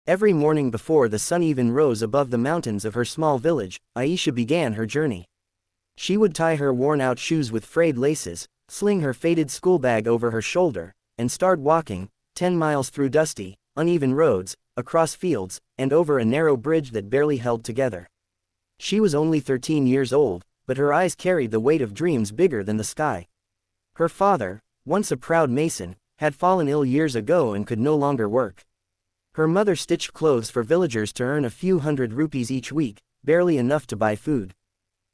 Every morning before the sun even rose above the mountains of her small village, Aisha began her journey. She would tie her worn-out shoes with frayed laces, sling her faded school bag over her shoulder, and start walking, 10 miles through dusty, uneven roads, across fields, and over a narrow bridge that barely held together. She was only 13 years old, but her eyes carried the weight of dreams bigger than the sky. Her father, once a proud mason, had fallen ill years ago and could no longer work. Her mother stitched clothes for villagers to earn a few hundred rupees each week, barely enough to buy food.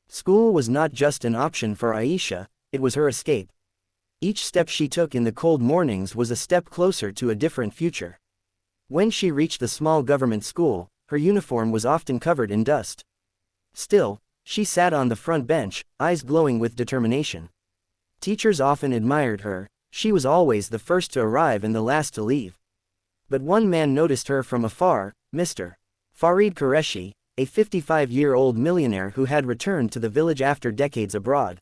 School was not just an option for Aisha, it was her escape. Each step she took in the cold mornings was a step closer to a different future. When she reached the small government school, her uniform was often covered in dust. Still, she sat on the front bench, eyes glowing with determination. Teachers often admired her, she was always the first to arrive and the last to leave. But one man noticed her from afar, Mr. Farid Qureshi, a 55-year-old millionaire who had returned to the village after decades abroad.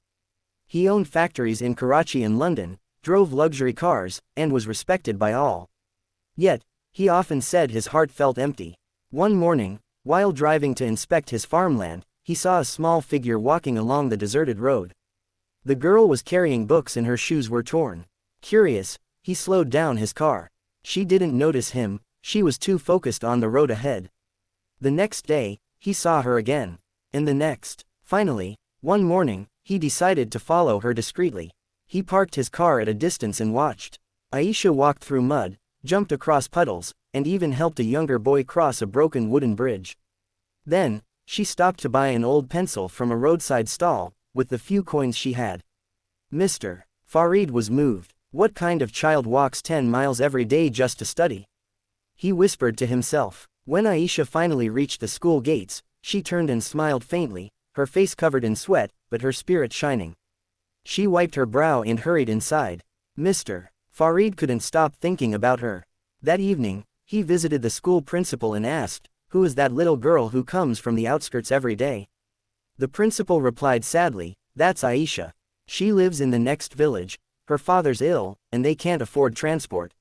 He owned factories in Karachi and London, drove luxury cars, and was respected by all. Yet, he often said his heart felt empty. One morning, while driving to inspect his farmland, he saw a small figure walking along the deserted road. The girl was carrying books and her shoes were torn. Curious, he slowed down his car. She didn't notice him, she was too focused on the road ahead. The next day, he saw her again. And the next. Finally, one morning, he decided to follow her discreetly. He parked his car at a distance and watched. Aisha walked through mud, jumped across puddles, and even helped a younger boy cross a broken wooden bridge. Then, she stopped to buy an old pencil from a roadside stall, with the few coins she had. Mr. Farid was moved. What kind of child walks 10 miles every day just to study? He whispered to himself. When Aisha finally reached the school gates, she turned and smiled faintly, her face covered in sweat, but her spirit shining. She wiped her brow and hurried inside. Mr. Farid couldn't stop thinking about her. That evening, he visited the school principal and asked, "Who is that little girl who comes from the outskirts every day?" The principal replied sadly, "That's Aisha. She lives in the next village, her father's ill, and they can't afford transport.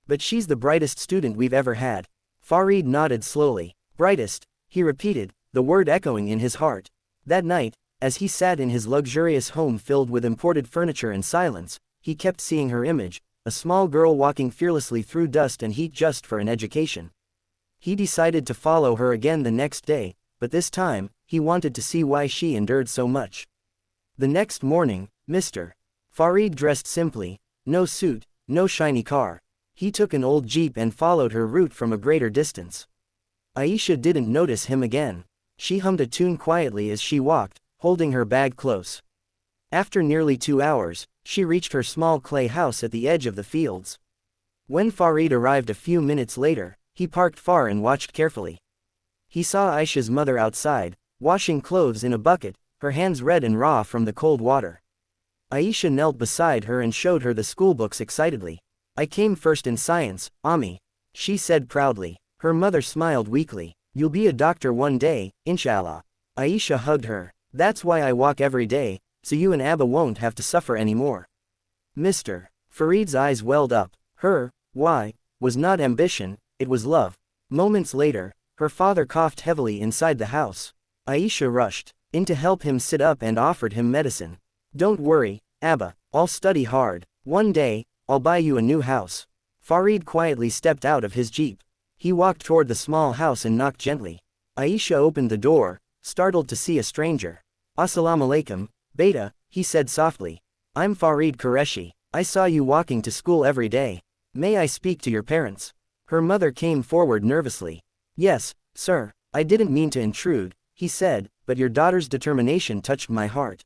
But she's the brightest student we've ever had." Farid nodded slowly. Brightest, he repeated, the word echoing in his heart. That night, as he sat in his luxurious home filled with imported furniture and silence, he kept seeing her image, a small girl walking fearlessly through dust and heat just for an education. He decided to follow her again the next day, but this time, he wanted to see why she endured so much. The next morning, Mr. Farid dressed simply, no suit, no shiny car. He took an old jeep and followed her route from a greater distance. Aisha didn't notice him again. She hummed a tune quietly as she walked, holding her bag close. After nearly 2 hours, she reached her small clay house at the edge of the fields. When Farid arrived a few minutes later, he parked far and watched carefully. He saw Aisha's mother outside, washing clothes in a bucket, her hands red and raw from the cold water. Aisha knelt beside her and showed her the schoolbooks excitedly. "I came first in science, Ami," she said proudly. Her mother smiled weakly. "You'll be a doctor one day, inshallah." Aisha hugged her. "That's why I walk every day, so you and Abba won't have to suffer anymore." Mr. Farid's eyes welled up. Her why was not ambition, it was love. Moments later, her father coughed heavily inside the house. Aisha rushed in to help him sit up and offered him medicine. "Don't worry, Abba, I'll study hard. One day, I'll buy you a new house." Farid quietly stepped out of his jeep. He walked toward the small house and knocked gently. Aisha opened the door, startled to see a stranger. "Assalamu alaikum, beta," he said softly. "I'm Farid Qureshi. I saw you walking to school every day. May I speak to your parents?" Her mother came forward nervously. "Yes, sir, I didn't mean to intrude," he said, "but your daughter's determination touched my heart.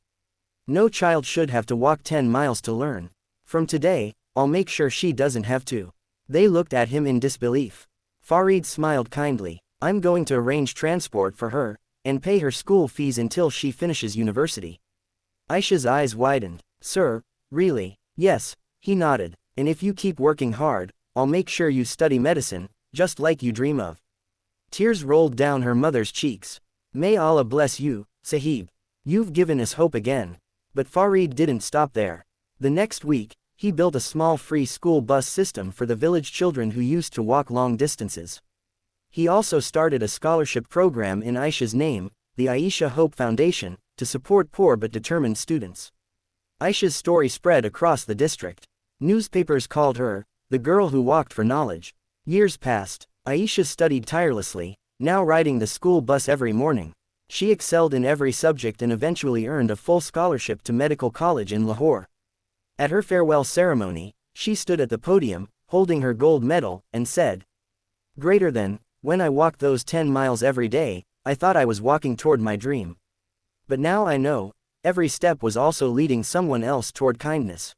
No child should have to walk 10 miles to learn. From today, I'll make sure she doesn't have to." They looked at him in disbelief. Farid smiled kindly. "I'm going to arrange transport for her, and pay her school fees until she finishes university." Aisha's eyes widened. "Sir, really?" "Yes," he nodded. "And if you keep working hard, I'll make sure you study medicine, just like you dream of." Tears rolled down her mother's cheeks. "May Allah bless you, Sahib. You've given us hope again." But Farid didn't stop there. The next week, he built a small free school bus system for the village children who used to walk long distances. He also started a scholarship program in Aisha's name, the Aisha Hope Foundation, to support poor but determined students. Aisha's story spread across the district. Newspapers called her the girl who walked for knowledge. Years passed. Aisha studied tirelessly, now riding the school bus every morning. She excelled in every subject and eventually earned a full scholarship to medical college in Lahore. At her farewell ceremony, she stood at the podium, holding her gold medal, and said, "Greater than, when I walked those 10 miles every day, I thought I was walking toward my dream. But now I know, every step was also leading someone else toward kindness."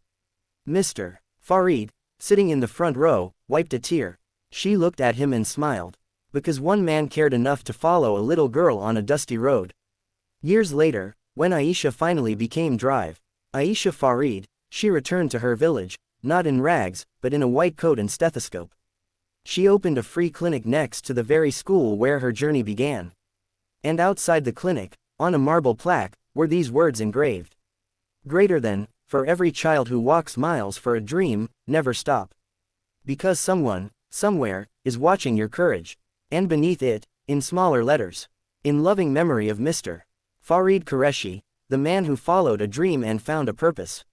Mr. Farid, sitting in the front row, wiped a tear. She looked at him and smiled. Because one man cared enough to follow a little girl on a dusty road. Years later, when Aisha finally became Drive Aisha Farid, she returned to her village, not in rags, but in a white coat and stethoscope. She opened a free clinic next to the very school where her journey began. And outside the clinic, on a marble plaque, were these words engraved. "Greater than, for every child who walks miles for a dream, never stop. Because someone, somewhere, is watching your courage." And beneath it, in smaller letters, "In loving memory of Mr. Farid Qureshi, the man who followed a dream and found a purpose."